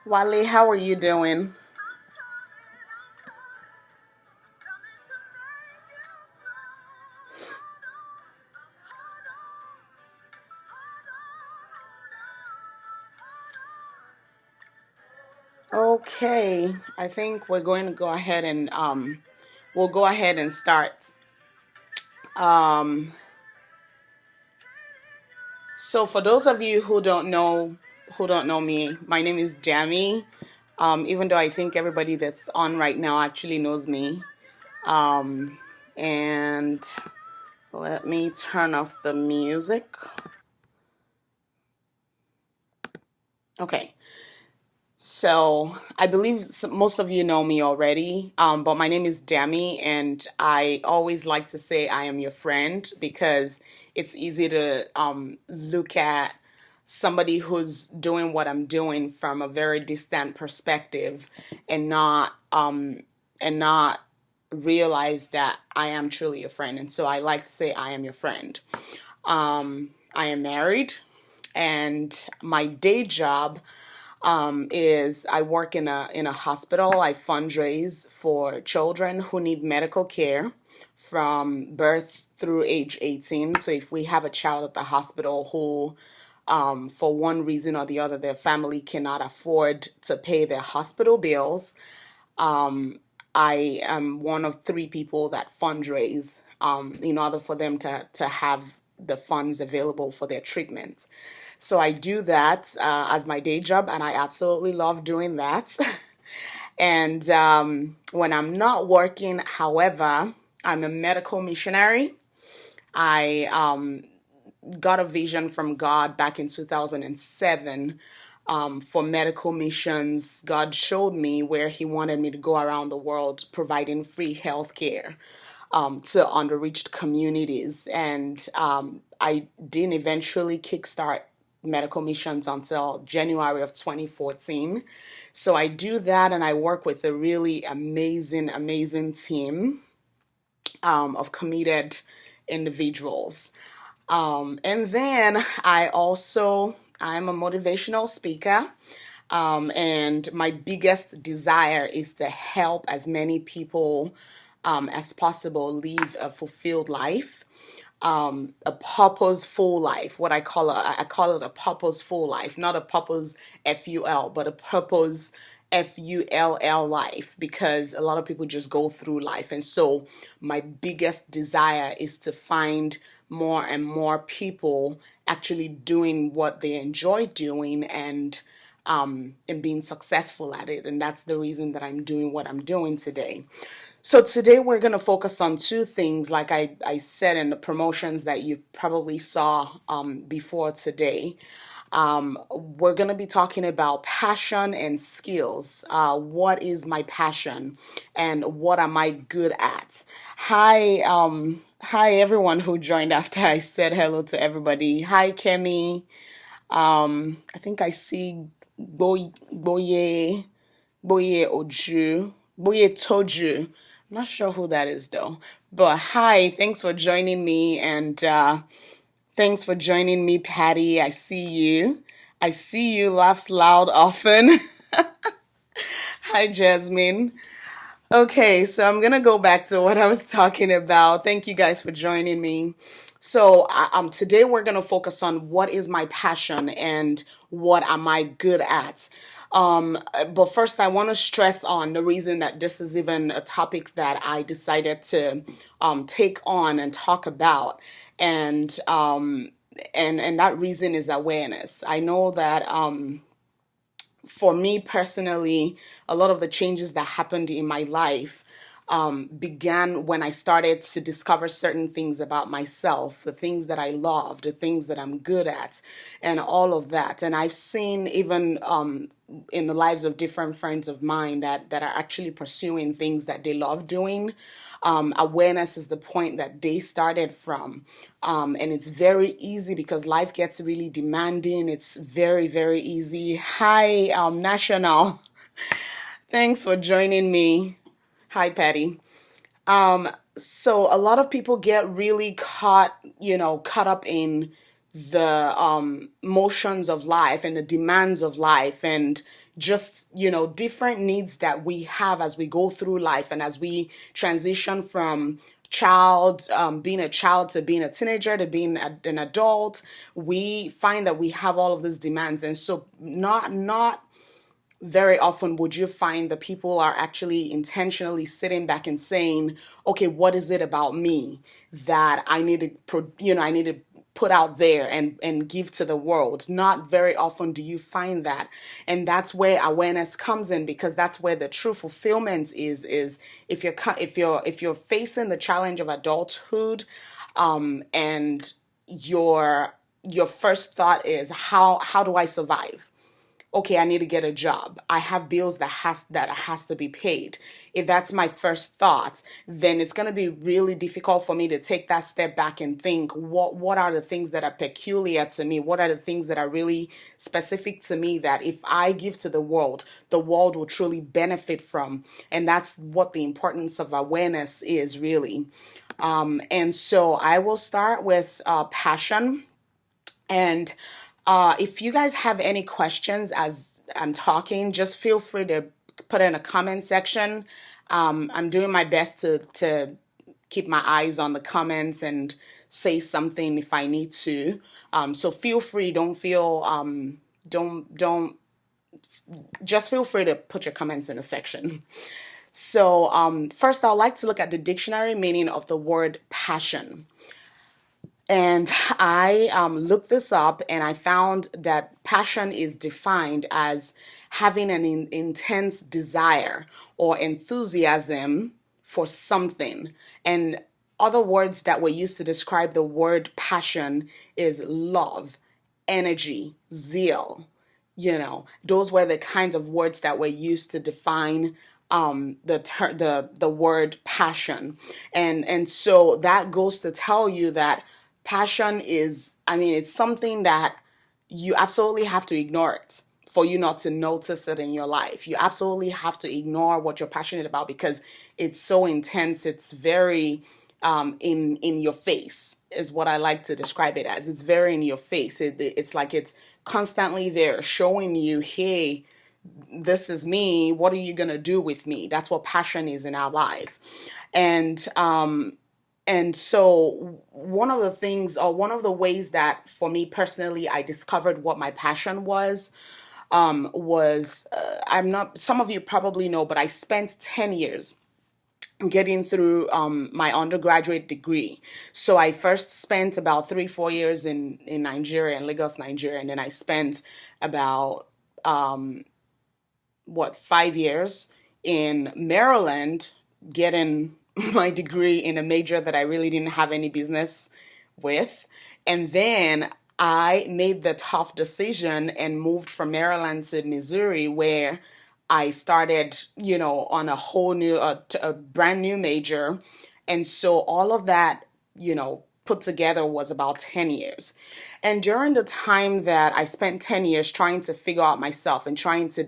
Wale, how are you doing? Okay, I think we're going to go ahead and we'll go ahead and start. Um, so for those of you who don't know me, my name is Jamie. Even though I think everybody that's on right now actually knows me. Um, and let me turn off the music. Okay. So I believe most of you know me already, but my name is Demi, and I always like to say I am your friend because it's easy to look at somebody who's doing what I'm doing from a very distant perspective and not realize that I am truly a friend. And so I like to say I am your friend. I am married, and my day job is I work in a hospital. I fundraise for children who need medical care from birth through age 18. So if we have a child at the hospital who for one reason or the other, their family cannot afford to pay their hospital bills. I am one of three people that fundraise in order for them to have the funds available for their treatment. So I do that as my day job, and I absolutely love doing that. And when I'm not working, however, I'm a medical missionary. I got a vision from God back in 2007 for medical missions. God showed me where He wanted me to go around the world providing free health care to underreached communities. And I didn't eventually kickstart medical missions until January of 2014. So I do that, and I work with a really amazing, amazing team of committed individuals. And then I'm a motivational speaker. And my biggest desire is to help as many people as possible live a fulfilled life, a purposeful life. I call it a purposeful life, not a purpose FUL, but a purpose FULL life, because a lot of people just go through life. And so my biggest desire is to find more and more people actually doing what they enjoy doing and being successful at it. And that's the reason that I'm doing what I'm doing today. So today we're going to focus on two things, like I said in the promotions that you probably saw before today. We're going to be talking about passion and skills. What is my passion and what am I good at? Hi everyone who joined after I said hello to everybody. Hi Kemi. I think I see Boye Oju, Boye Toju. I'm not sure who that is though. But hi, thanks for joining me, and thanks for joining me, Patty. I see you. I see you. Laughs loud often. Hi, Jasmine. Okay, so I'm gonna go back to what I was talking about. Thank you guys for joining me. So today we're gonna focus on what is my passion and what am I good at. But first, I want to stress on the reason that this is even a topic that I decided to take on and talk about, and and that reason is awareness. I know that for me personally, a lot of the changes that happened in my life began when I started to discover certain things about myself, the things that I love, the things that I'm good at, and all of that. And I've seen even in the lives of different friends of mine that are actually pursuing things that they love doing. Awareness is the point that they started from. And it's very easy because life gets really demanding. It's very, very easy. Hi, National. Thanks for joining me. Hi, Patty. So a lot of people get really caught up in the motions of life and the demands of life, and just, different needs that we have as we go through life and as we transition from being a child to being a teenager to being an adult. We find that we have all of these demands, and so not very often would you find that people are actually intentionally sitting back and saying, okay, what is it about me that I need to I need to put out there and give to the world. Not very often do you find that. And that's where awareness comes in, because that's where the true fulfillment is if you're facing the challenge of adulthood, and your first thought is, how do I survive? Okay, I need to get a job. I have bills that has to be paid. If that's my first thought, then it's going to be really difficult for me to take that step back and think, what are the things that are peculiar to me? What are the things that are really specific to me that if I give to the world will truly benefit from? And that's what the importance of awareness is, really. And so I will start with passion. And if you guys have any questions as I'm talking, just feel free to put in a comment section. I'm doing my best to keep my eyes on the comments and say something if I need to. So feel free. Don't just feel free to put your comments in the section. So first, I'd like to look at the dictionary meaning of the word passion. And I looked this up, and I found that passion is defined as having an intense desire or enthusiasm for something. And other words that were used to describe the word passion is love, energy, zeal. Those were the kinds of words that were used to define the word passion. And so that goes to tell you that passion is, it's something that you absolutely have to ignore it for you not to notice it in your life. You absolutely have to ignore what you're passionate about, because it's so intense. It's very in your face, is what I like to describe it as. It's very in your face. It's like it's constantly there showing you, hey, this is me. What are you going to do with me? That's what passion is in our life. And so one of the things, or one of the ways that for me personally, I discovered what my passion was, I'm not, some of you probably know, but I spent 10 years getting through my undergraduate degree. So I first spent about 3-4 years in Nigeria, in Lagos, Nigeria, and then I spent about 5 years in Maryland getting my degree in a major that I really didn't have any business with. And then I made the tough decision and moved from Maryland to Missouri, where I started, on a whole new, a brand new major. And so all of that, put together was about 10 years. And during the time that I spent 10 years trying to figure out myself and trying to,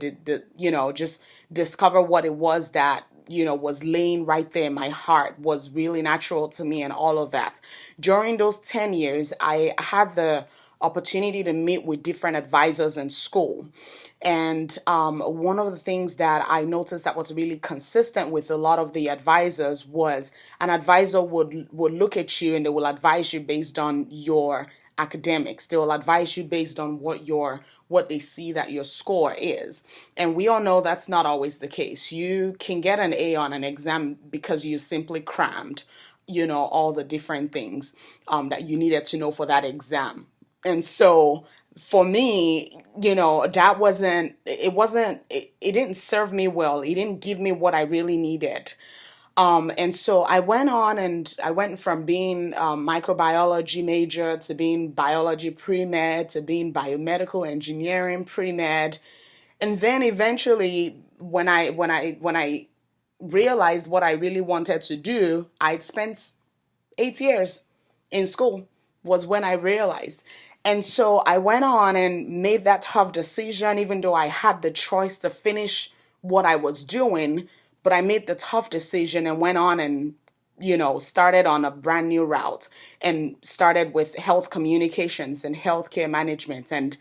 just discover what it was that, was laying right there in my heart, was really natural to me and all of that. During those 10 years, I had the opportunity to meet with different advisors in school. And one of the things that I noticed that was really consistent with a lot of the advisors was an advisor would look at you and they will advise you based on your academics. They will advise you based on what they see that your score is. And we all know that's not always the case. You can get an A on an exam because you simply crammed, all the different things that you needed to know for that exam. And so for me, it didn't serve me well. It didn't give me what I really needed. And so I went on, and I went from being microbiology major to being biology pre-med to being biomedical engineering pre-med. And then eventually when I realized what I really wanted to do, I'd spent 8 years in school, was when I realized. And so I went on and made that tough decision, even though I had the choice to finish what I was doing. But I made the tough decision and went on and started on a brand new route and started with health communications and healthcare management. And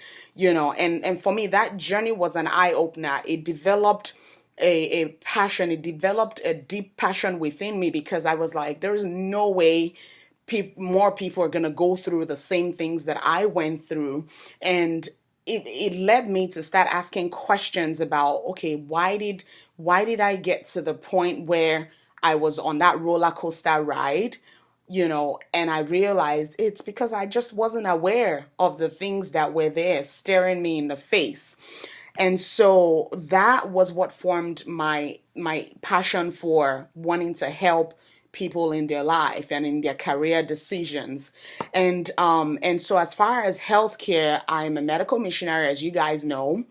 for me, that journey was an eye opener. It developed a passion. It developed a deep passion within me, because I was like, there is no way more people are going to go through the same things that I went through. And it led me to start asking questions about, okay, why did I get to the point where I was on that roller coaster ride? And I realized it's because I just wasn't aware of the things that were there staring me in the face. And so that was what formed my passion for wanting to help people in their life and in their career decisions. And so as far as healthcare, I'm a medical missionary, as you guys know.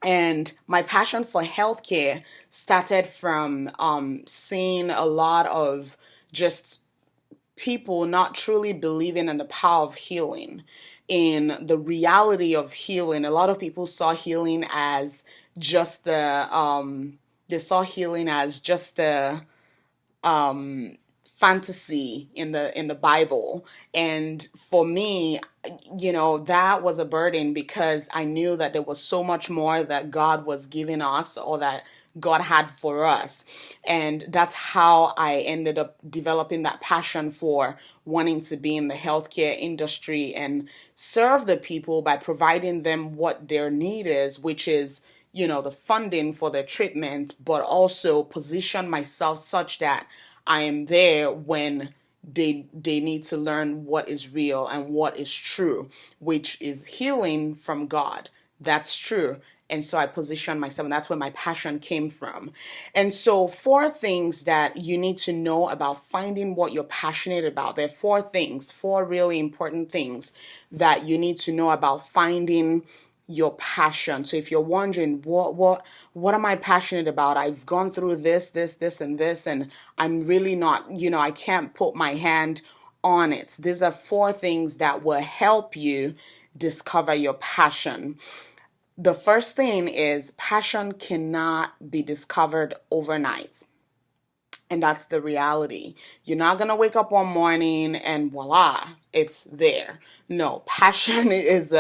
And my passion for healthcare started from seeing a lot of just people not truly believing in the power of healing, in the reality of healing. A lot of people saw healing as just they saw healing as just the fantasy in the Bible. And for me, that was a burden, because I knew that there was so much more that God was giving us, or that God had for us. And that's how I ended up developing that passion for wanting to be in the healthcare industry and serve the people by providing them what their need is, which is the funding for their treatment, but also position myself such that I am there when they need to learn what is real and what is true, which is healing from God. That's true. And so I position myself, and that's where my passion came from. And so, four things that you need to know about finding what you're passionate about. There are four really important things that you need to know about finding your passion. So if you're wondering what am I passionate about? I've gone through this and this, and I'm really not, I can't put my hand on it. These are four things that will help you discover your passion. The first thing is, passion cannot be discovered overnight. And that's the reality. You're not going to wake up one morning and voila, it's there. No, passion it's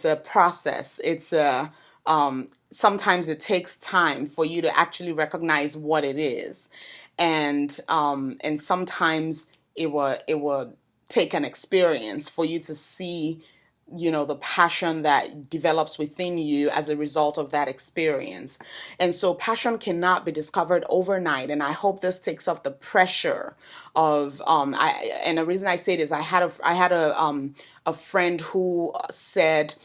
a process. Sometimes it takes time for you to actually recognize what it is. And sometimes it will take an experience for you to see the passion that develops within you as a result of that experience. And so passion cannot be discovered overnight. And I hope this takes off the pressure of and the reason I say this, I had a friend who said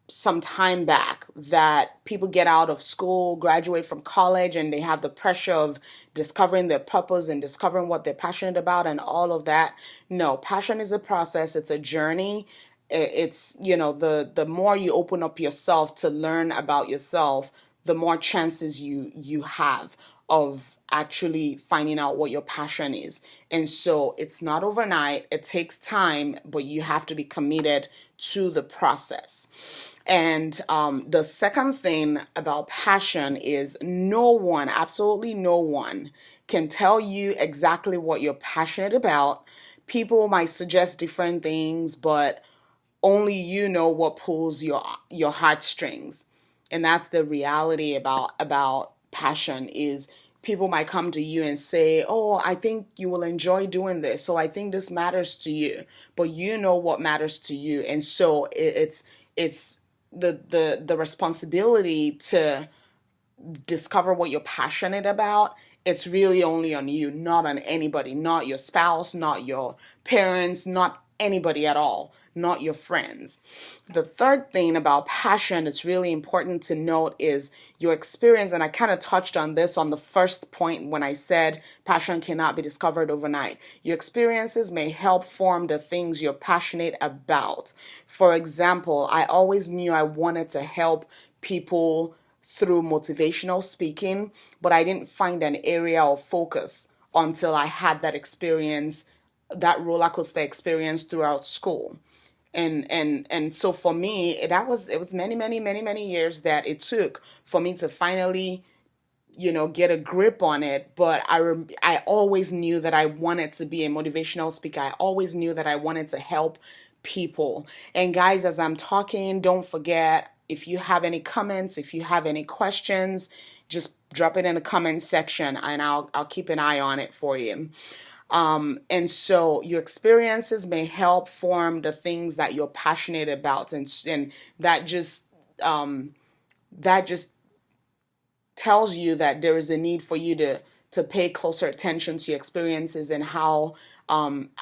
some time back that people get out of school, graduate from college, and they have the pressure of discovering their purpose and discovering what they're passionate about and all of that. No, passion is a process, it's a journey. It's, the more you open up yourself to learn about yourself, the more chances you have of actually finding out what your passion is. And so it's not overnight, it takes time, but you have to be committed to the process. And the second thing about passion is, no one, absolutely no one, can tell you exactly what you're passionate about. People might suggest different things, but only you know what pulls your heartstrings. And that's the reality about passion. Is people might come to you and say, oh, I think you will enjoy doing this, so I think this matters to you, but you know what matters to you. And so it's the responsibility to discover what you're passionate about. It's really only on you, not on anybody, not your spouse, not your parents, not anybody at all, not your friends. The third thing about passion it's really important to note is your experience. And I kind of touched on this on the first point when I said passion cannot be discovered overnight. Your experiences may help form the things you're passionate about. For example, I always knew I wanted to help people through motivational speaking, but I didn't find an area of focus until I had that experience, that roller coaster experience throughout school. And so for me, it was many years that it took for me to finally get a grip on it. But I always knew that I wanted to be a motivational speaker. I always knew that I wanted to help people. And guys, as I'm talking, don't forget, if you have any comments, if you have any questions, just drop it in the comment section, and I'll keep an eye on it for you. And so your experiences may help form the things that you're passionate about, and that just that just tells you that there is a need for you to pay closer attention to your experiences and how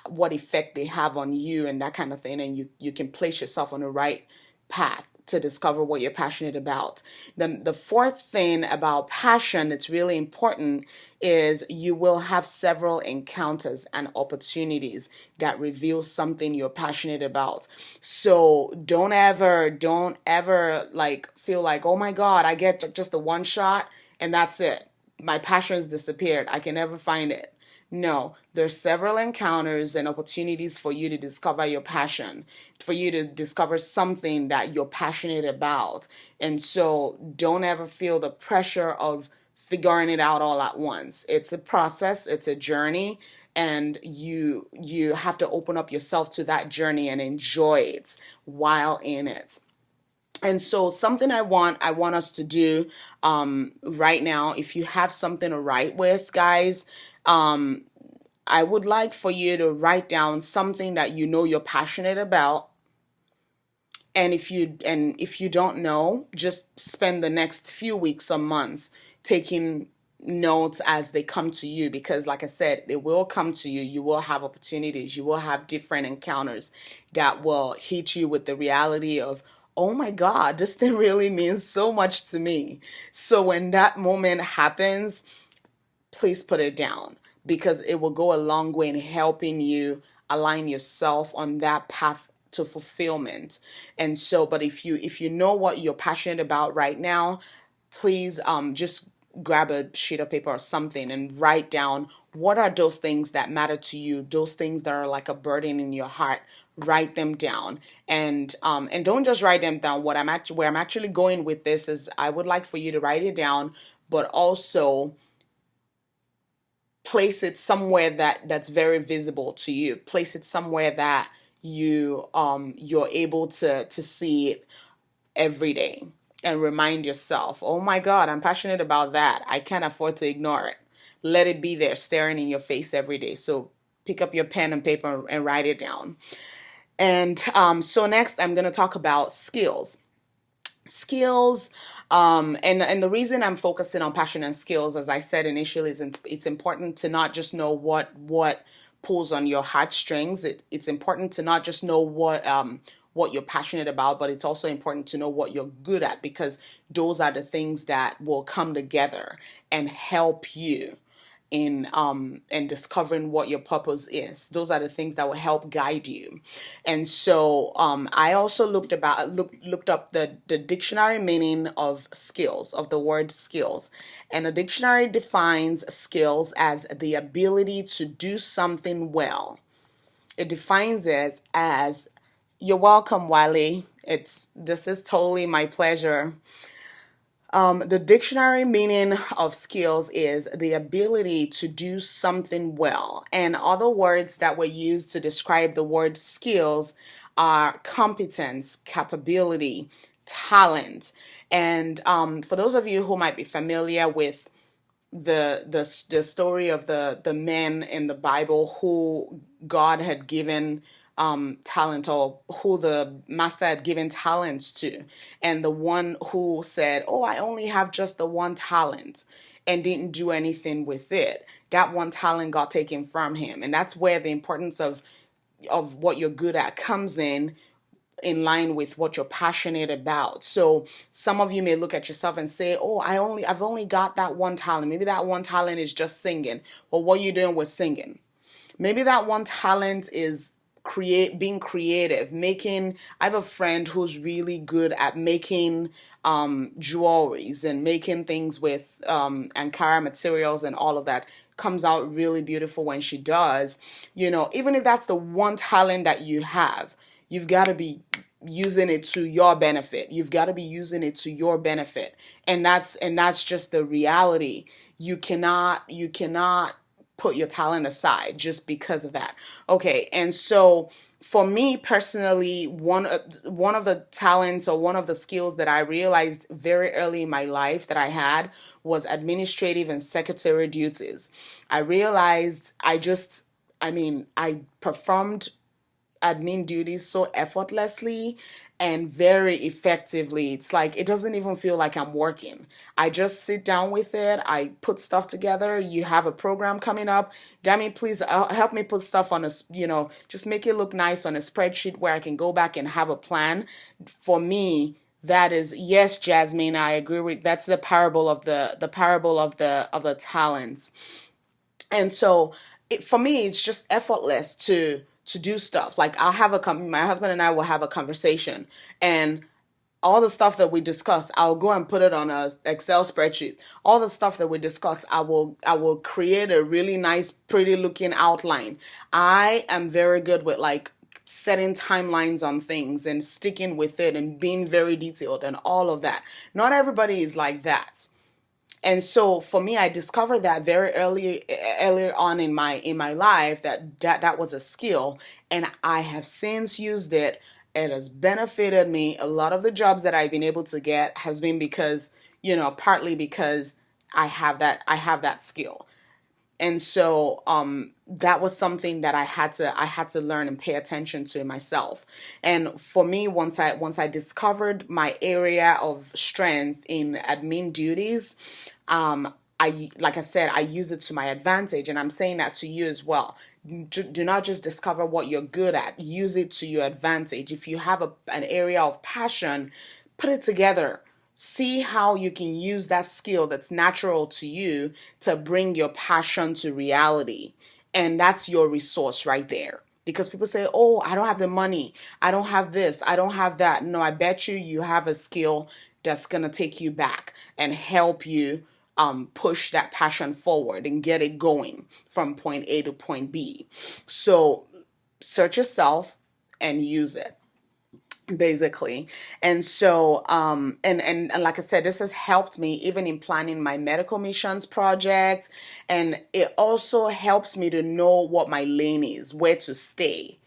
what effect they have on you and that kind of thing, and you can place yourself on the right path to discover what you're passionate about. Then the fourth thing about passion that's really important is you will have several encounters and opportunities that reveal something you're passionate about. So don't ever like feel like, oh my God, I get just the one shot and that's it. My passion's disappeared. I can never find it. No, there's several encounters and opportunities for you to discover your passion, for you to discover something that you're passionate about. And so don't ever feel the pressure of figuring it out all at once. It's a process, it's a journey, and you have to open up yourself to that journey and enjoy it while in it. And so something I want us to do right now, if you have something to write with, guys, I would like for you to write down something that you know you're passionate about. And if you don't know, just spend the next few weeks or months taking notes as they come to you, because like I said, they will come to you. You will have opportunities. You will have different encounters that will hit you with the reality of, oh my God, this thing really means so much to me. So when that moment happens, please put it down, because it will go a long way in helping you align yourself on that path to fulfillment. And so, but if you know what you're passionate about right now, please just grab a sheet of paper or something and write down what are those things that matter to you, those things that are like a burden in your heart. Write them down, and don't just write them down. Where I'm actually going with this is, I would like for you to write it down, but also place it somewhere that's very visible to you. Place it somewhere that you're able to see it every day, and remind yourself, oh my God, I'm passionate about that. I can't afford to ignore it. Let it be there staring in your face every day. So pick up your pen and paper and write it down. And so next I'm going to talk about skills. And the reason I'm focusing on passion and skills, as I said initially, is it's important to not just know what pulls on your heartstrings. It's important to not just know what you're passionate about, but it's also important to know what you're good at, because those are the things that will come together and help you in discovering what your purpose is. Those are the things that will help guide you. And so I also looked up the dictionary meaning of skills, of the word skills. And the dictionary defines skills as the ability to do something well. It defines it as, you're welcome, Wiley. This is totally my pleasure. The dictionary meaning of skills is the ability to do something well. And other words that were used to describe the word skills are competence, capability, talent. And for those of you who might be familiar with the story of the men in the Bible who God had given talent, or who the master had given talents to, and the one who said, oh, I only have just the one talent, and didn't do anything with it, that one talent got taken from him. And that's where the importance of what you're good at comes in line with what you're passionate about. So some of you may look at yourself and say, oh, I've only got that one talent. Maybe that one talent is just singing. Well, what are you doing with singing? Maybe that one talent is being creative, making. I have a friend who's really good at making jewelries and making things with Ankara materials and all of that. Comes out really beautiful when she does. Even if that's the one talent that you have, you've got to be using it to your benefit. You've got to be using it to your benefit. And that's just the reality. You cannot put your talent aside just because of that. Okay, and so for me personally, one of the talents or one of the skills that I realized very early in my life that I had was administrative and secretary duties. I realized I performed admin duties so effortlessly and very effectively. It's like it doesn't even feel like I'm working. I just sit down with it. I put stuff together. You have a program coming up. Damien, please help me put stuff on just make it look nice on a spreadsheet where I can go back and have a plan. For me, that is, yes, Jasmine, I agree with that's the parable of the talents. And so for me, it's just effortless to do stuff. Like my husband and I will have a conversation, and all the stuff that we discuss, I'll go and put it on a Excel spreadsheet. All the stuff that we discuss, I will create a really nice, pretty looking outline. I am very good with like setting timelines on things and sticking with it and being very detailed and all of that. Not everybody is like that. And so for me, I discovered that very earlier on in my life that was a skill, and I have since used it. It has benefited me. A lot of the jobs that I've been able to get has been because, partly because I have that skill. And so that was something that I had to learn and pay attention to myself. And for me, once I discovered my area of strength in admin duties, I like I said, I use it to my advantage, and I'm saying that to you as well. Do not just discover what you're good at, use it to your advantage. If you have an area of passion, put it together. See how you can use that skill that's natural to you to bring your passion to reality. And that's your resource right there. Because people say, oh, I don't have the money. I don't have this. I don't have that. No, I bet you have a skill that's going to take you back and help you push that passion forward and get it going from point A to point B. So search yourself and use it, basically. And so and like I said, this has helped me even in planning my medical missions project, and it also helps me to know what my lane is, where to stay.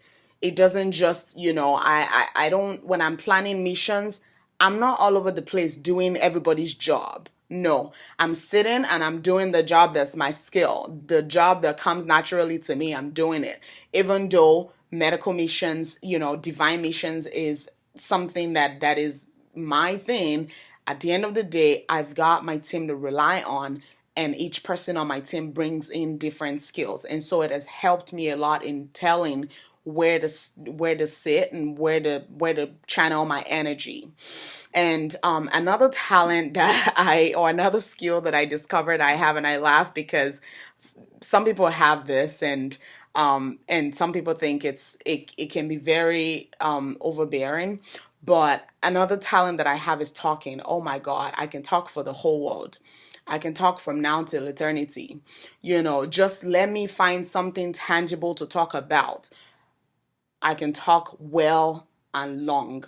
It doesn't just, I don't, when I'm planning missions, I'm not all over the place doing everybody's job. No, I'm sitting and I'm doing the job that's my skill. The job that comes naturally to me, I'm doing it. Even though medical missions, divine missions is something that is my thing, at the end of the day, I've got my team to rely on, and each person on my team brings in different skills. And so it has helped me a lot in telling where to sit and where to channel my energy. And another talent or another skill that I discovered I have, and I laugh because some people have this, and some people think it can be very overbearing. But another talent that I have is talking. Oh my God, I can talk for the whole world. I can talk from now till eternity. Just let me find something tangible to talk about. I can talk well and long.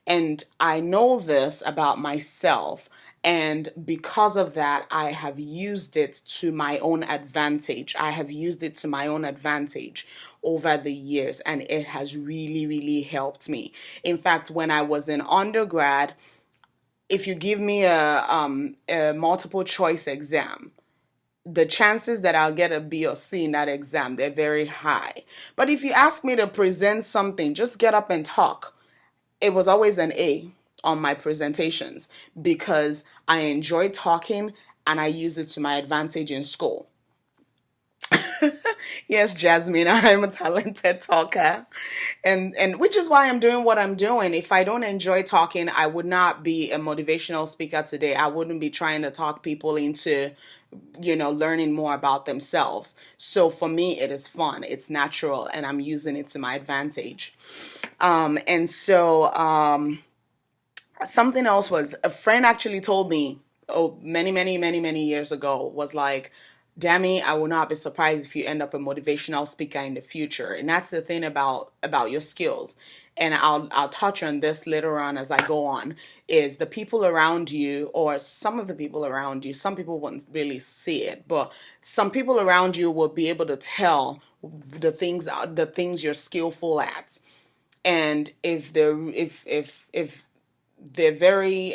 And I know this about myself. And because of that, I have used it to my own advantage. I have used it to my own advantage over the years, and it has really, really helped me. In fact, when I was in undergrad, if you give me a multiple choice exam, the chances that I'll get a B or C in that exam, they're very high. But if you ask me to present something, just get up and talk, it was always an A on my presentations because I enjoy talking and I use it to my advantage in school. Yes, Jasmine, I'm a talented talker. And which is why I'm doing what I'm doing. If I don't enjoy talking, I would not be a motivational speaker today. I wouldn't be trying to talk people into, learning more about themselves. So for me, it is fun, it's natural, and I'm using it to my advantage. And so something else was, a friend actually told me, oh, many, many, many, many years ago, was like, Dami, I will not be surprised if you end up a motivational speaker in the future. And that's the thing about your skills. And I'll touch on this later on as I go on, is the people around you, or some of the people around you, some people wouldn't really see it, but some people around you will be able to tell the things you're skillful at. And if they're very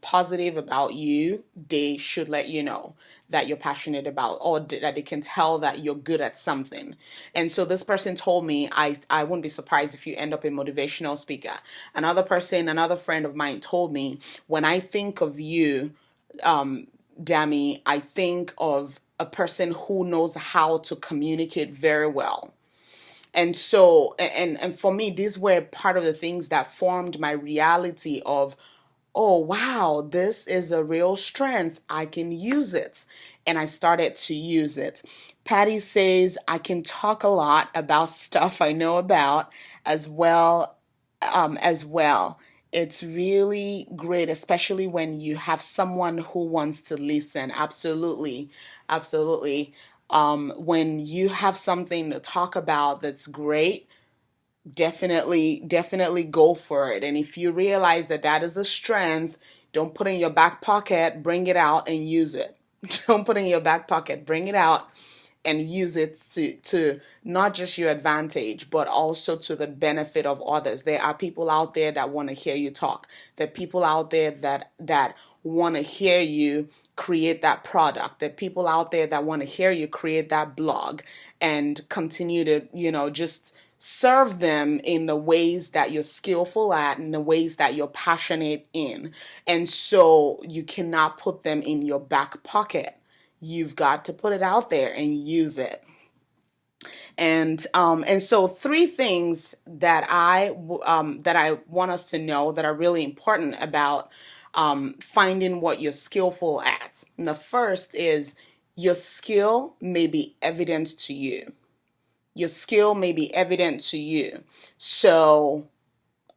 positive about you, they should let you know that you're passionate about, or that they can tell that you're good at something. And so this person told me, I wouldn't be surprised if you end up a motivational speaker. Another friend of mine told me, when I think of you, Dami, I think of a person who knows how to communicate very well. And so, and for me, these were part of the things that formed my reality of, oh, wow, this is a real strength. I can use it. And I started to use it. Patty says, I can talk a lot about stuff I know about as well. It's really great, especially when you have someone who wants to listen. Absolutely. Absolutely. When you have something to talk about that's great, definitely go for it. And if you realize that that is a strength, don't put it in your back pocket, bring it out and use it. Don't put it in your back pocket, bring it out and use it to not just your advantage, but also to the benefit of others. There are people out there that want to hear you talk. There are people out there that want to hear you create that product. There are people out there that want to hear you create that blog and continue to, just serve them in the ways that you're skillful at, in the ways that you're passionate in. And so you cannot put them in your back pocket. You've got to put it out there and use it. And so three things that I want us to know that are really important about finding what you're skillful at. And the first is, your skill may be evident to you. Your skill may be evident to you. So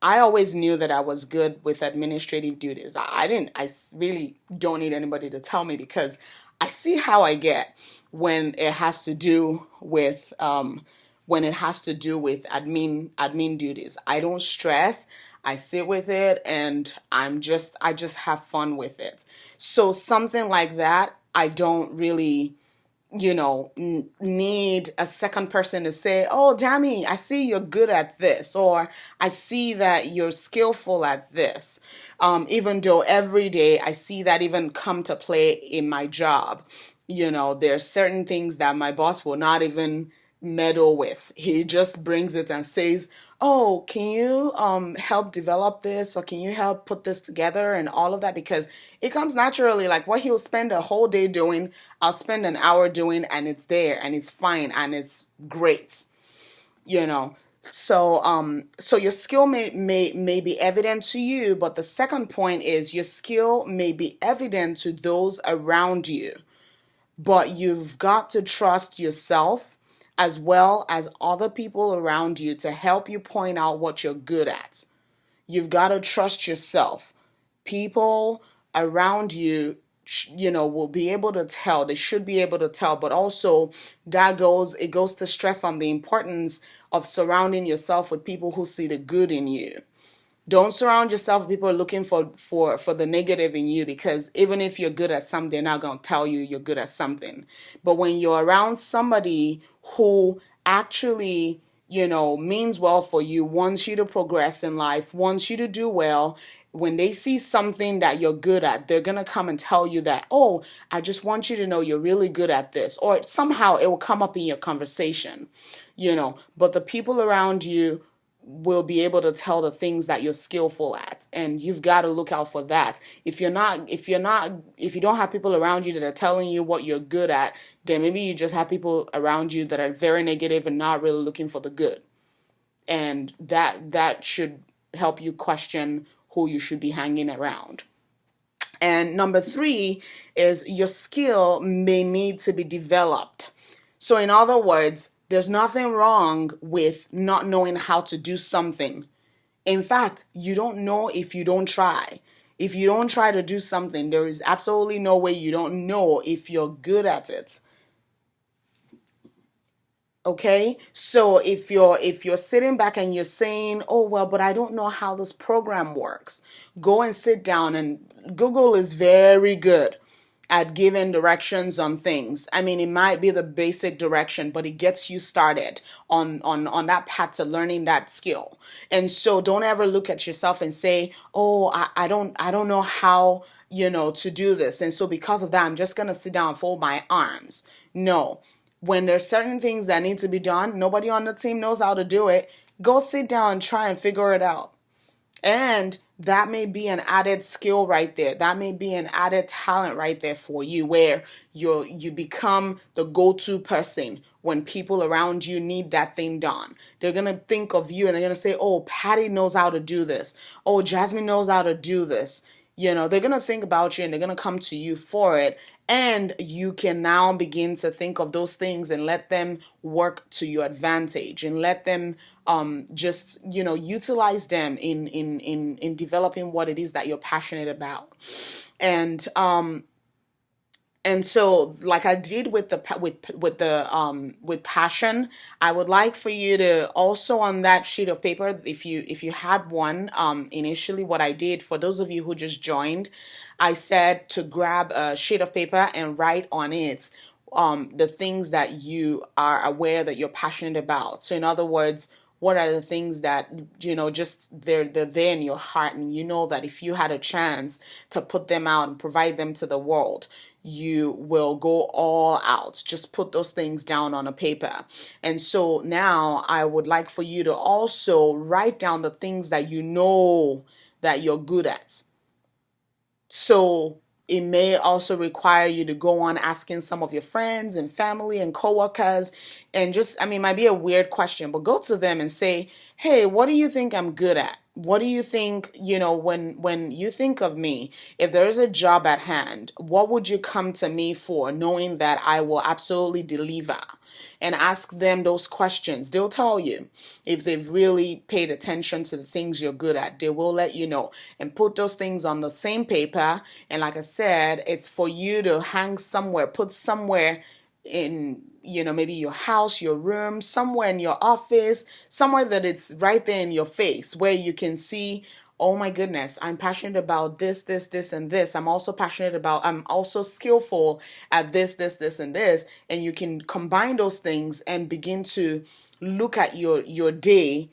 I always knew that I was good with administrative duties. I really don't need anybody to tell me, because I see how I get when it has to do with admin duties. I don't stress. I sit with it, and I just have fun with it. So something like that, I don't really need a second person to say, oh, Dami, I see you're good at this, or I see that you're skillful at this. Even though every day I see that even come to play in my job. There's certain things that my boss will not even meddle with. He just brings it and says, oh, can you help develop this, or can you help put this together, and all of that, because it comes naturally. Like, what he'll spend a whole day doing, I'll spend an hour doing, and it's there and it's fine and it's great. you know so your skill may be evident to you, but the second point is, your skill may be evident to those around you, but you've got to trust yourself as well as other people around you to help you point out what you're good at. You've got to trust yourself. People around you, will be able to tell. They should be able to tell. But also, it goes to stress on the importance of surrounding yourself with people who see the good in you. Don't surround yourself with people looking for the negative in you, because even if you're good at something, they're not going to tell you you're good at something. But when you're around somebody who actually, means well for you, wants you to progress in life, wants you to do well, when they see something that you're good at, they're going to come and tell you that, oh, I just want you to know you're really good at this. Or somehow it will come up in your conversation, but the people around you will be able to tell the things that you're skillful at, and you've got to look out for that. If you don't have people around you that are telling you what you're good at, then maybe you just have people around you that are very negative and not really looking for the good, and that should help you question who you should be hanging around. And number three is, your skill may need to be developed. So in other words, there's nothing wrong with not knowing how to do something. In fact, you don't know if you don't try. If you don't try to do something, there is absolutely no way you don't know if you're good at it. Okay, so if you're sitting back and you're saying, oh well, but I don't know how this program works, go and sit down, and Google is very good at giving directions on things. I mean, it might be the basic direction, but it gets you started on that path to learning that skill. And so don't ever look at yourself and say, oh, I don't know how, to do this. And so because of that, I'm just gonna sit down and fold my arms. No. When there's certain things that need to be done, nobody on the team knows how to do it. Go sit down and try and figure it out. And that may be an added skill right there. That may be an added talent right there for you, where you become the go-to person when people around you need that thing done. They're gonna think of you and they're gonna say, oh, Patty knows how to do this. Oh, Jasmine knows how to do this. They're going to think about you and they're going to come to you for it. And you can now begin to think of those things and let them work to your advantage, and let them just, utilize them in developing what it is that you're passionate about. And so, like I did with the with passion, I would like for you to also, on that sheet of paper, if you had one, initially what I did for those of you who just joined, I said to grab a sheet of paper and write on it the things that you are aware that you're passionate about. So in other words, what are the things that, just they're there in your heart, and you know that if you had a chance to put them out and provide them to the world, you will go all out. Just put those things down on a paper. And so now I would like for you to also write down the things that you know that you're good at. So it may also require you to go on asking some of your friends and family and coworkers, and just, I mean, it might be a weird question, but go to them and say, hey, what do you think I'm good at? What do you think, when you think of me, if there is a job at hand, what would you come to me for, knowing that I will absolutely deliver? And ask them those questions. They'll tell you if they've really paid attention to the things you're good at. They will let you know. And put those things on the same paper. And like I said, it's for you to hang somewhere, put somewhere in, maybe your house, your room, somewhere in your office, somewhere that it's right there in your face, where you can see, oh my goodness, I'm passionate about this, this, this, and this. I'm also skillful at this, and this. And you can combine those things and begin to look at your day,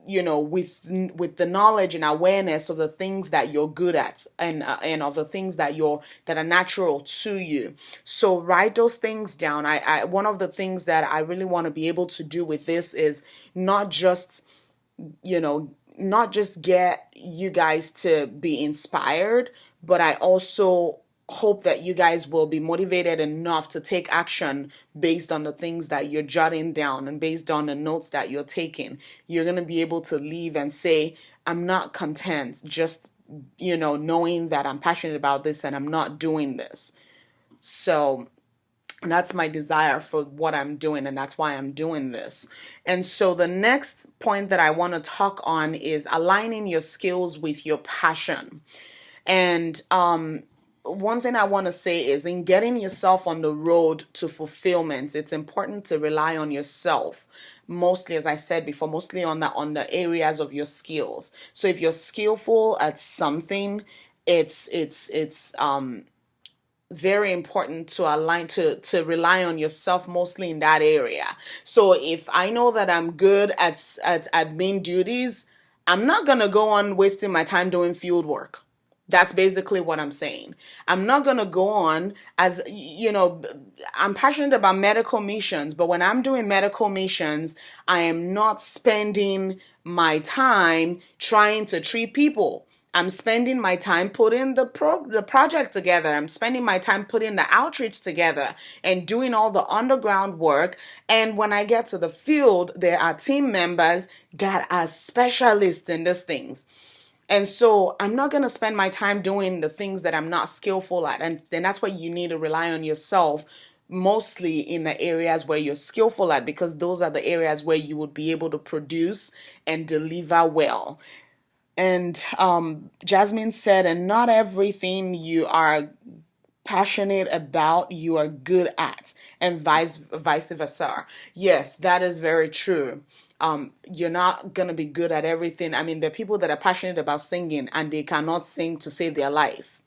with the knowledge and awareness of the things that you're good at, and of the things that are natural to you. So write those things down. I one of the things that I really want to be able to do with this is not just, not just get you guys to be inspired, but I also hope that you guys will be motivated enough to take action based on the things that you're jotting down and based on the notes that you're taking. You're going to be able to leave and say, I'm not content just, knowing that I'm passionate about this and I'm not doing this. So that's my desire for what I'm doing, and that's why I'm doing this. And so the next point that I want to talk on is aligning your skills with your passion. And one thing I want to say is, in getting yourself on the road to fulfillment, it's important to rely on yourself. Mostly, as I said before, mostly on the areas of your skills. So if you're skillful at something, it's very important to rely on yourself mostly in that area. So if I know that I'm good at admin duties, I'm not going to go on wasting my time doing field work. That's basically what I'm saying. I'm not going to go on as, I'm passionate about medical missions, but when I'm doing medical missions, I am not spending my time trying to treat people. I'm spending my time putting the project together. I'm spending my time putting the outreach together and doing all the underground work. And when I get to the field, there are team members that are specialists in these things. And so I'm not going to spend my time doing the things that I'm not skillful at. And then that's why you need to rely on yourself, mostly in the areas where you're skillful at, because those are the areas where you would be able to produce and deliver well. And Jasmine said, and not everything you are passionate about, you are good at, and vice versa. Yes, that is very true. You're not gonna be good at everything. I mean, there are people that are passionate about singing and they cannot sing to save their life.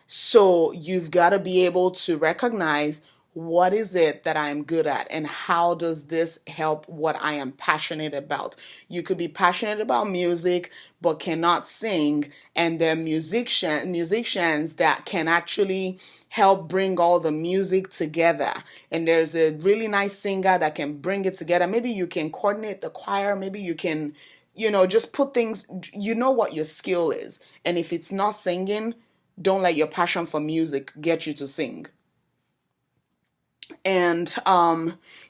So you've got to be able to recognize what is it that I'm good at and how does this help what I am passionate about. You could be passionate about music but cannot sing, and there are musicians that can actually help bring all the music together. And there's a really nice singer that can bring it together. Maybe you can coordinate the choir, maybe you can, just put things, what your skill is. And if it's not singing, don't let your passion for music get you to sing. And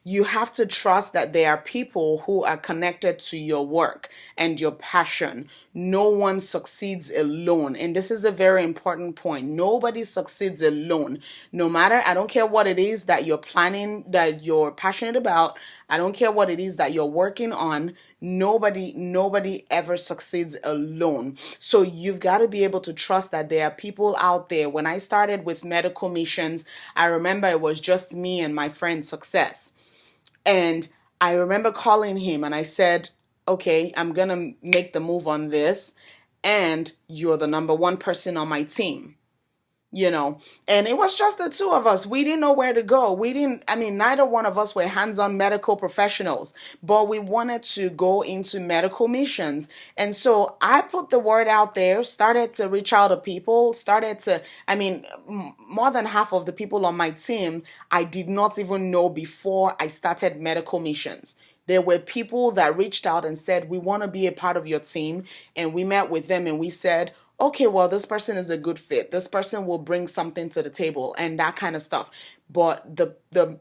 you have to trust that there are people who are connected to your work and your passion. No one succeeds alone. And this is a very important point. Nobody succeeds alone. No matter, I don't care what it is that you're planning, that you're passionate about. I don't care what it is that you're working on. Nobody ever succeeds alone. So you've got to be able to trust that there are people out there. When I started with medical missions, I remember it was just me and my friend Success. And I remember calling him and I said, okay, I'm going to make the move on this. And you're the number one person on my team. And it was just the two of us. We didn't know where to go. Neither one of us were hands-on medical professionals, but we wanted to go into medical missions. And so I put the word out there, started to reach out to people, more than half of the people on my team, I did not even know before I started medical missions. There were people that reached out and said, we want to be a part of your team. And we met with them and we said, okay, well, this person is a good fit. This person will bring something to the table and that kind of stuff. But the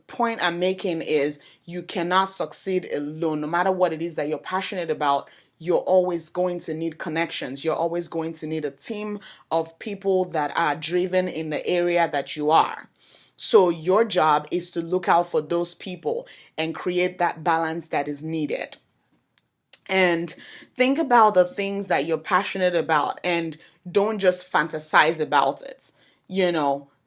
point I'm making is you cannot succeed alone. No matter what it is that you're passionate about, you're always going to need connections. You're always going to need a team of people that are driven in the area that you are. So your job is to look out for those people and create that balance that is needed. And think about the things that you're passionate about and don't just fantasize about it.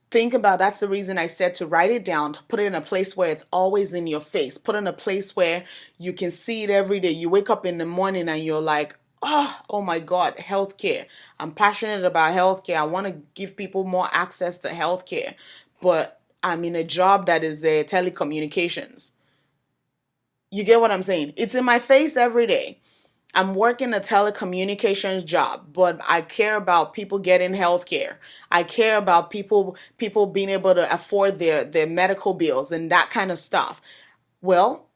Think about, that's the reason I said to write it down, to put it in a place where it's always in your face, put it in a place where you can see it every day. You wake up in the morning and you're like, oh my God, healthcare. I'm passionate about healthcare. I want to give people more access to healthcare, but I'm in a job that is telecommunications. You get what I'm saying? It's in my face every day. I'm working a telecommunications job, but I care about people getting health care. I care about people being able to afford their medical bills and that kind of stuff. Well,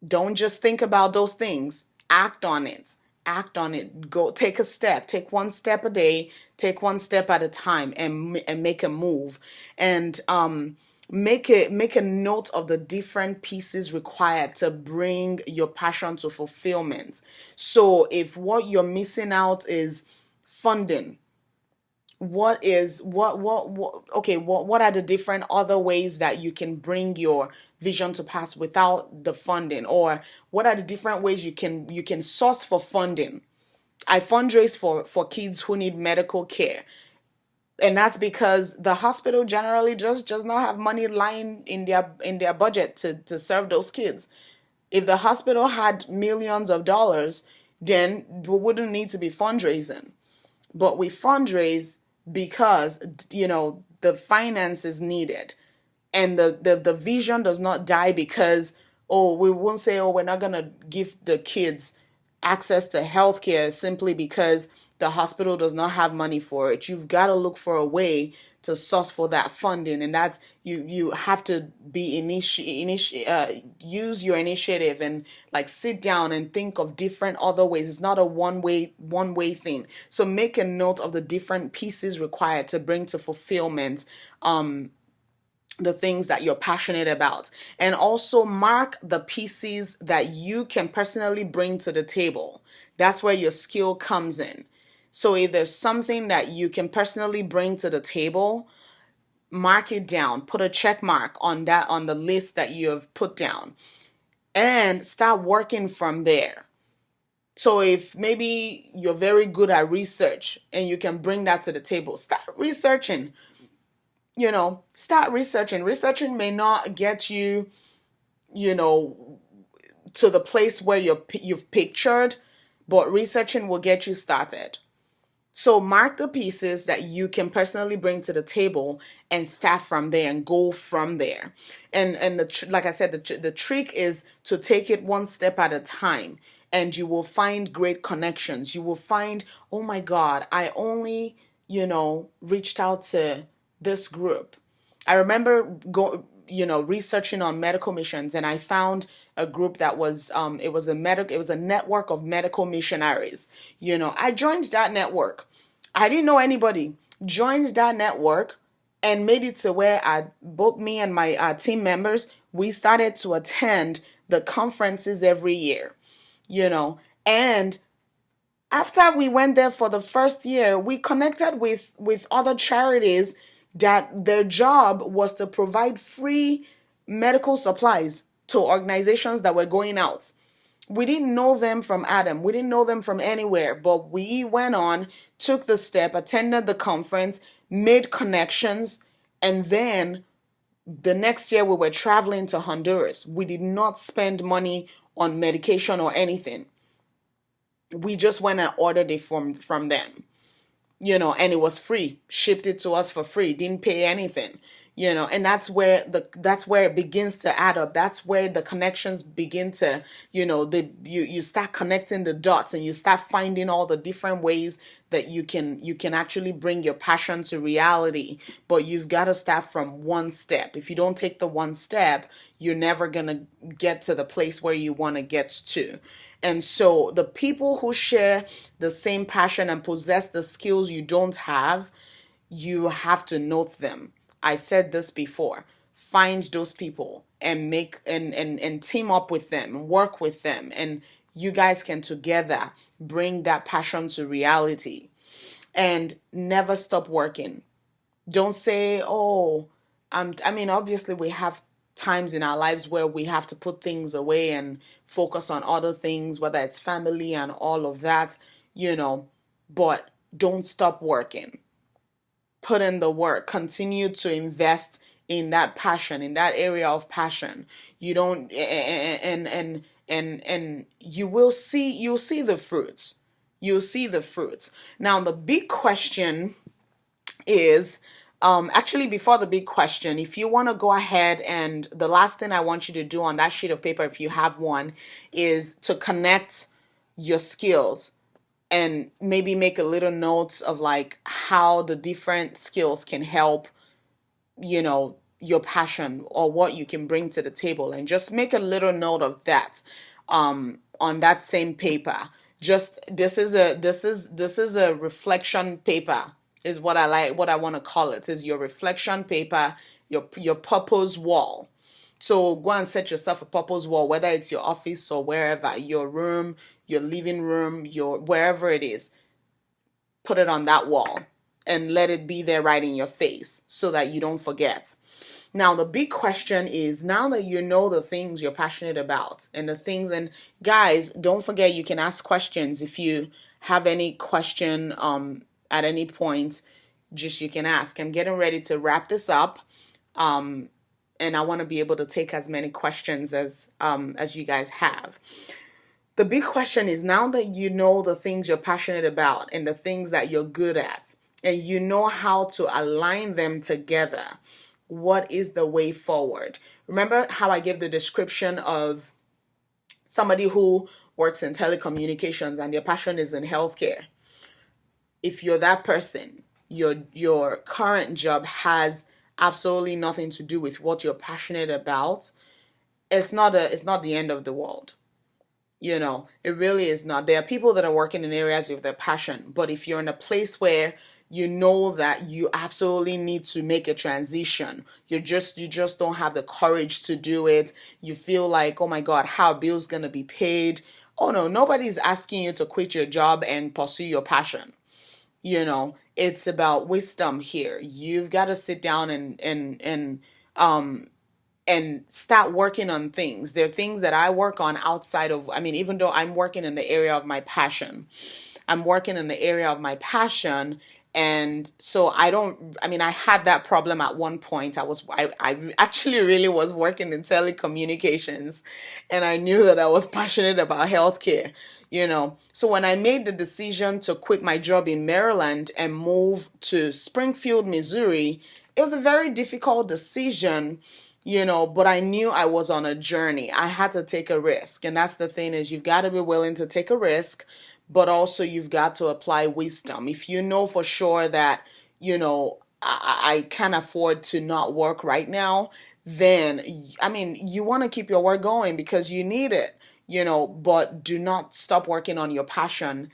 don't just think about those things. Act on it. Act on it. Go take a step. Take one step a day. Take one step at a time and make a move. And make a note of the different pieces required to bring your passion to fulfillment. So if what you're missing out is funding, what are the different other ways that you can bring your vision to pass without the funding? Or what are the different ways you can source for funding? I fundraise for kids who need medical care. And that's because the hospital generally just does not have money lying in their budget to serve those kids. If the hospital had millions of dollars, then we wouldn't need to be fundraising. But we fundraise because the finance is needed, and the vision does not die because, we won't say, we're not gonna give the kids access to healthcare simply because the hospital does not have money for it. You've got to look for a way to source for that funding, and that's you have to be use your initiative and like sit down and think of different other ways. It's not a one way thing. So make a note of the different pieces required to bring to fulfillment the things that you're passionate about, and also mark the pieces that you can personally bring to the table. That's where your skill comes in. So if there's something that you can personally bring to the table, mark it down, put a check mark on that on the list that you have put down, and start working from there. So if maybe you're very good at research and you can bring that to the table, start researching. start researching. Researching may not get you, you know, to the place where you've pictured, but researching will get you started. So mark the pieces that you can personally bring to the table and start from there and go from there. And like I said, the trick is to take it one step at a time, and you will find great connections. You will find, oh my God, I only, reached out to this group. I remember researching on medical missions, and I found a group that was it was a network of medical missionaries. I joined that network. I didn't know anybody. Joined that network and made it to where both me and my team members, we started to attend the conferences every year. And after we went there for the first year, we connected with other charities that their job was to provide free medical supplies to organizations that were going out. We didn't know them from Adam. We didn't know them from anywhere, but we went on, took the step, attended the conference, made connections, and then the next year we were traveling to Honduras. We did not spend money on medication or anything. We just went and ordered it from them, and it was free, shipped it to us for free, didn't pay anything, and that's where it begins to add up. That's where the connections begin to, you start connecting the dots, and you start finding all the different ways that you can actually bring your passion to reality. But you've got to start from one step. If you don't take the one step, you're never going to get to the place where you want to get to. And so the people who share the same passion and possess the skills you don't have, you have to note them. I said this before. Find those people and make and team up with them, work with them, and you guys can together bring that passion to reality. And never stop working. Don't say, oh, obviously we have times in our lives where we have to put things away and focus on other things, whether it's family and all of that, but don't stop working. Put in the work, continue to invest in that passion, in that area of passion. You don't, and you'll see the fruits. You'll see the fruits. Now, the big question is, actually, before the big question, if you want to go ahead, and the last thing I want you to do on that sheet of paper, if you have one, is to connect your skills and maybe make a little notes of like how the different skills can help, your passion or what you can bring to the table, and just make a little note of that on that same paper. Just this is a reflection paper, is what I want to call it, is your reflection paper, your purpose wall. So go and set yourself a purpose wall, whether it's your office or wherever, your room, your living room, wherever it is. Put it on that wall and let it be there right in your face so that you don't forget. Now, the big question is, now that you know the things you're passionate about and the things, and guys, don't forget, you can ask questions. If you have any question at any point, just you can ask. I'm getting ready to wrap this up. And I want to be able to take as many questions as you guys have. The big question is, now that you know the things you're passionate about and the things that you're good at, and you know how to align them together, what is the way forward? Remember how I gave the description of somebody who works in telecommunications and their passion is in healthcare? If you're that person, your current job has absolutely nothing to do with what you're passionate about, it's not the end of the world. It really is not. There are people that are working in areas of their passion, but if you're in a place where you know that you absolutely need to make a transition, you just don't have the courage to do it. You feel like, oh my God, how are bills gonna be paid? Oh no, nobody's asking you to quit your job and pursue your passion. It's about wisdom here. You've got to sit down and start working on things. There are things that I work on outside of, even though I'm working in the area of my passion, I'm working in the area of my passion, And so I had that problem at one point. I actually really was working in telecommunications, and I knew that I was passionate about healthcare, So when I made the decision to quit my job in Maryland and move to Springfield, Missouri, it was a very difficult decision, but I knew I was on a journey. I had to take a risk. And that's the thing, is you've got to be willing to take a risk, but also you've got to apply wisdom. If you know for sure that, I can't afford to not work right now, then, you want to keep your work going because you need it, but do not stop working on your passion.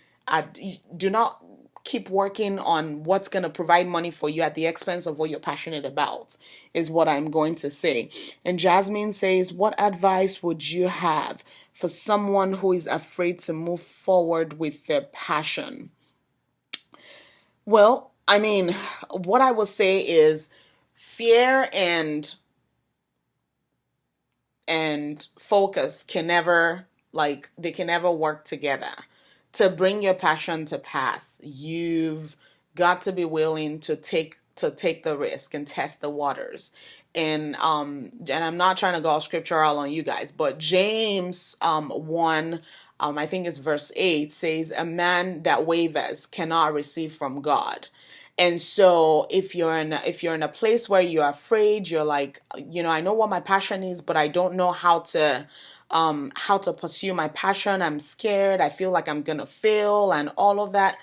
Do not keep working on what's going to provide money for you at the expense of what you're passionate about, is what I'm going to say. And Jasmine says, what advice would you have for someone who is afraid to move forward with their passion? Well, what I will say is fear and focus can never, they can never work together. To bring your passion to pass, you've got to be willing to take the risk and test the waters. And I'm not trying to go scriptural on you guys, but James 1, I think it's verse 8, says, a man that wavers cannot receive from God. And so if you're in a place where you're afraid, you're like, I know what my passion is, but I don't know how to pursue my passion. I'm scared. I feel like I'm gonna fail and all of that.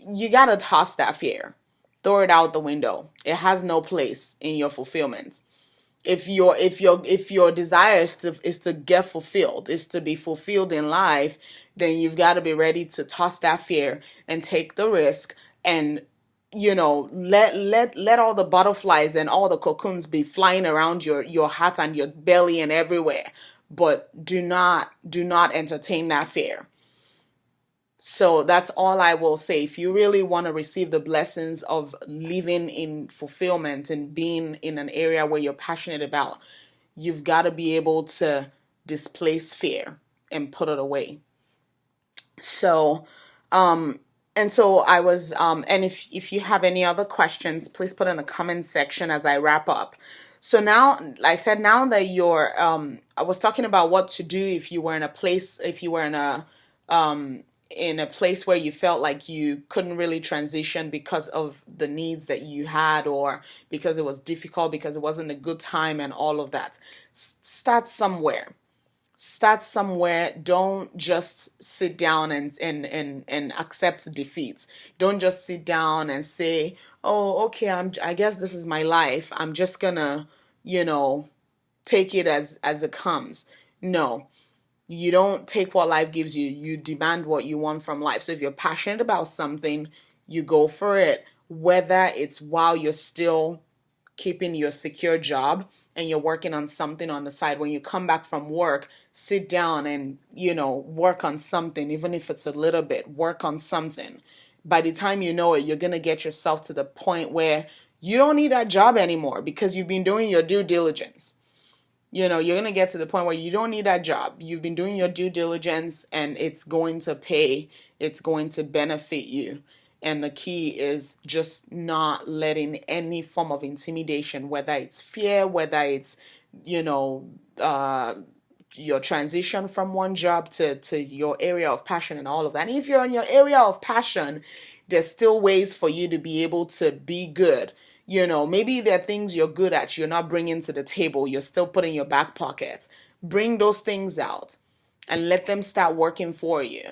You gotta toss that fear. Throw it out the window. It has no place in your fulfillment. If your desire is to get fulfilled, is to be fulfilled in life, then you've got to be ready to toss that fear and take the risk, and let all the butterflies and all the cocoons be flying around your heart and your belly and everywhere, but do not entertain that fear. So that's all I will say. If you really want to receive the blessings of living in fulfillment and being in an area where you're passionate about, you've got to be able to displace fear and put it away. So, and so I was, and if you have any other questions, please put in the comment section as I wrap up. So now, like I said, now that I was talking about what to do if you were in a place, if you were in a place where you felt like you couldn't really transition because of the needs that you had, or because it was difficult, because it wasn't a good time and all of that. Start somewhere. Start somewhere. Don't just sit down and accept defeat. Don't just sit down and say, oh, okay, I guess this is my life. I'm just gonna, take it as it comes. No, you don't take what life gives you. You demand what you want from life. So if you're passionate about something, you go for it, whether it's while you're still keeping your secure job and you're working on something on the side. When you come back from work, sit down and, work on something, even if it's a little bit, work on something. By the time you know it, you're going to get yourself to the point where you don't need that job anymore because you've been doing your due diligence. You're going to get to the point where you don't need that job. You've been doing your due diligence and it's going to pay. It's going to benefit you. And the key is just not letting any form of intimidation, whether it's fear, whether it's, your transition from one job to your area of passion and all of that. And if you're in your area of passion, there's still ways for you to be able to be good. Maybe there are things you're good at, you're not bringing to the table, you're still putting in your back pocket. Bring those things out and let them start working for you.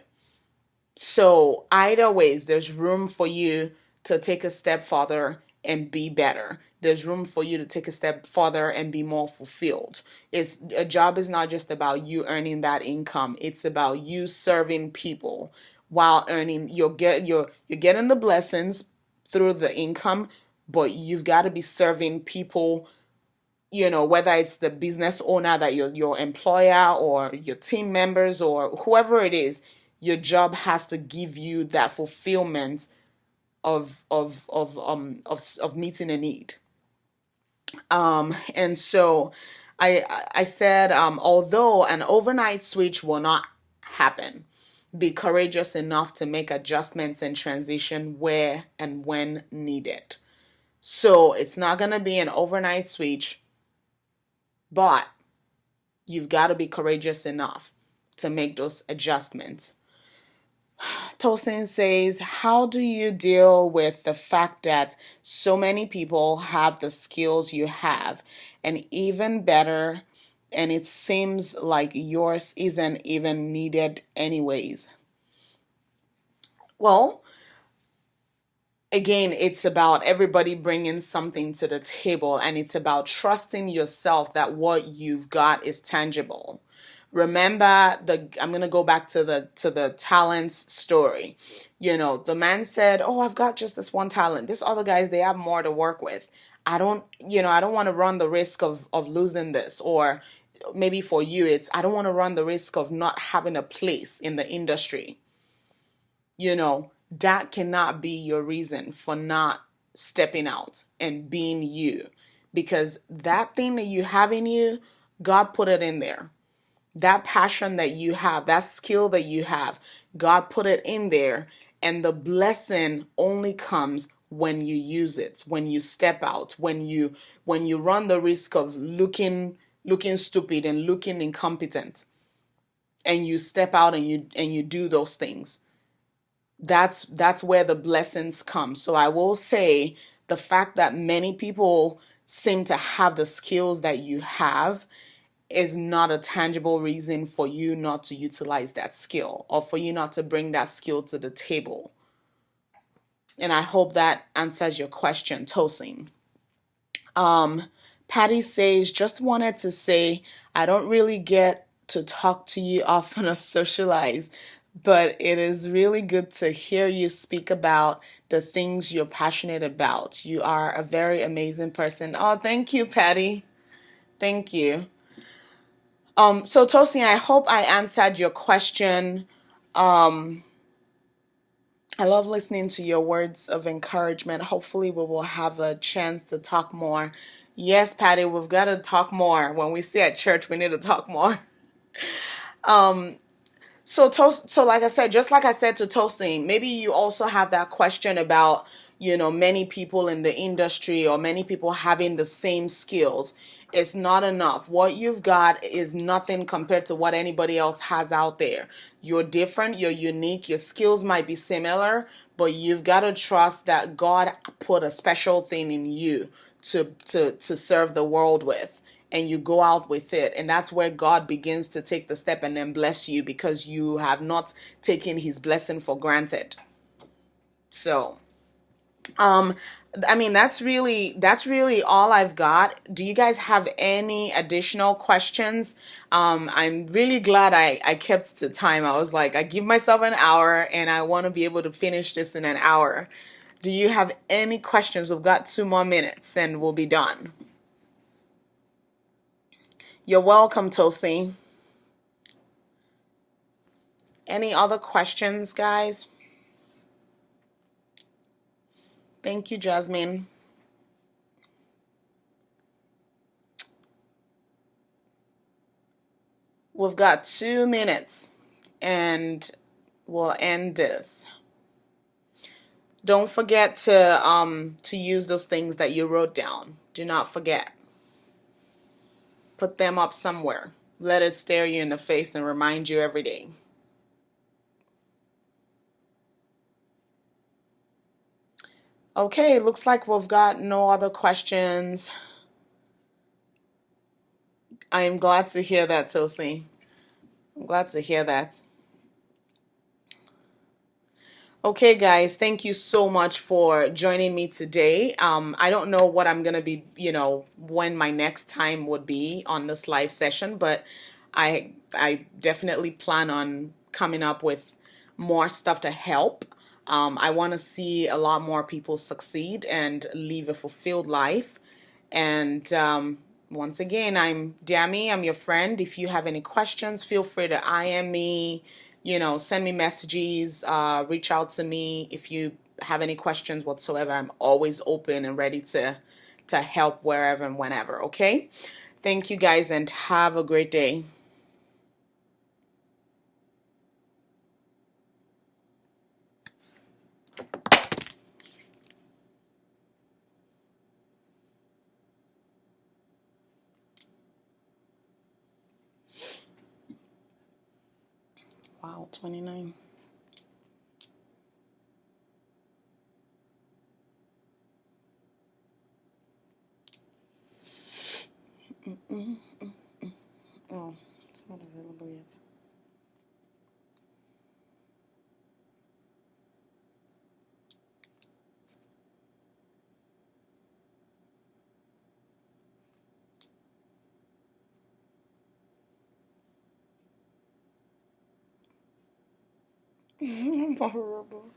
So either ways, there's room for you to take a step further and be better. There's room for you to take a step further and be more fulfilled. A job is not just about you earning that income. It's about you serving people while earning. You're getting the blessings through the income, but you've got to be serving people, whether it's the business owner, that your employer, or your team members, or whoever it is. Your job has to give you that fulfillment of meeting a need. And so I said, although an overnight switch will not happen, be courageous enough to make adjustments and transition where and when needed. So it's not going to be an overnight switch, but you've got to be courageous enough to make those adjustments. Tosin says, how do you deal with the fact that so many people have the skills you have, and even better, and it seems like yours isn't even needed anyways? Well, again, it's about everybody bringing something to the table, and it's about trusting yourself that what you've got is tangible. Remember, I'm going to go back to the talents story. The man said, "Oh, I've got just this one talent. These other guys, they have more to work with. I don't want to run the risk of losing this." Or maybe for you, it's, "I don't want to run the risk of not having a place in the industry." That cannot be your reason for not stepping out and being you, because that thing that you have in you, God put it in there. That passion that you have, that skill that you have, God put it in there, and the blessing only comes when you use it, when you step out, when you run the risk of looking stupid and looking incompetent, and you step out and you do those things. That's where the blessings come. So I will say, the fact that many people seem to have the skills that you have is not a tangible reason for you not to utilize that skill, or for you not to bring that skill to the table. And I hope that answers your question, Tosin. Patty says, just wanted to say, I don't really get to talk to you often or socialize, but it is really good to hear you speak about the things you're passionate about. You are a very amazing person. Oh, thank you, Patty. Thank you. So Tosin, I hope I answered your question. I love listening to your words of encouragement. Hopefully we will have a chance to talk more. Yes, Patty, we've got to talk more. When we see at church, we need to talk more. So like I said, just like I said to Tosin, maybe you also have that question about, many people in the industry, or many people having the same skills. It's not enough. What you've got is nothing compared to what anybody else has out there. You're different, you're unique, your skills might be similar, but you've got to trust that God put a special thing in you to serve the world with, and you go out with it. And that's where God begins to take the step and then bless you, because you have not taken his blessing for granted. So, that's really all I've got. Do you guys have any additional questions? I'm really glad I kept to time. I was like, I give myself an hour and I want to be able to finish this in an hour. Do you have any questions? We've got 2 more minutes and we'll be done. You're welcome, Tosin. Any other questions, guys? Thank you, Jasmine. We've got 2 minutes and we'll end this. Don't forget to use those things that you wrote down. Do not forget. Put them up somewhere. Let it stare you in the face and remind you every day. Okay, looks like we've got no other questions. I am glad to hear that, Tosin. I'm glad to hear that. Okay, guys, thank you so much for joining me today. I don't know what I'm going to be, when my next time would be on this live session, but I definitely plan on coming up with more stuff to help. I want to see a lot more people succeed and live a fulfilled life. And once again, I'm Dami. I'm your friend. If you have any questions, feel free to IM me. Send me messages, reach out to me. If you have any questions whatsoever, I'm always open and ready to help wherever and whenever, okay? Thank you, guys, and have a great day. 29. Oh, it's not available yet. I'm horrible.